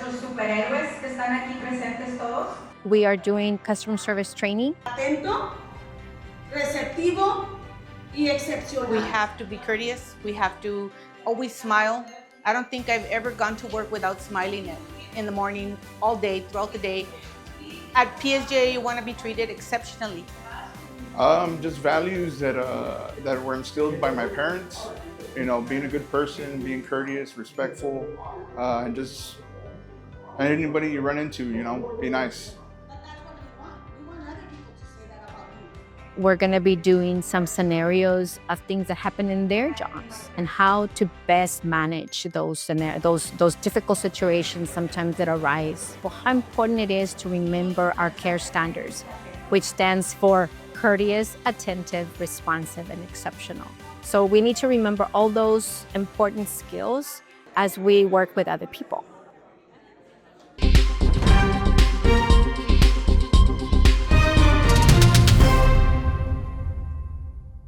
nuestros superhéroes que están aquí presentes todos. We are doing customer service training. Atento, receptivo y excepcional. We have to be courteous. We have to always smile. I don't think I've ever gone to work without smiling in the morning, all day, throughout the day. At PSJ, you want to be treated exceptionally. Just values that were instilled by my parents. You know, being a good person, being courteous, respectful, and just anybody you run into, you know, be nice. But that's what we want. We want other people to say that about you. We're going to be doing some scenarios of things that happen in their jobs and how to best manage those difficult situations sometimes that arise. Well, how important it is to remember our CARE standards, which stands for courteous, attentive, responsive, and exceptional. So we need to remember all those important skills as we work with other people.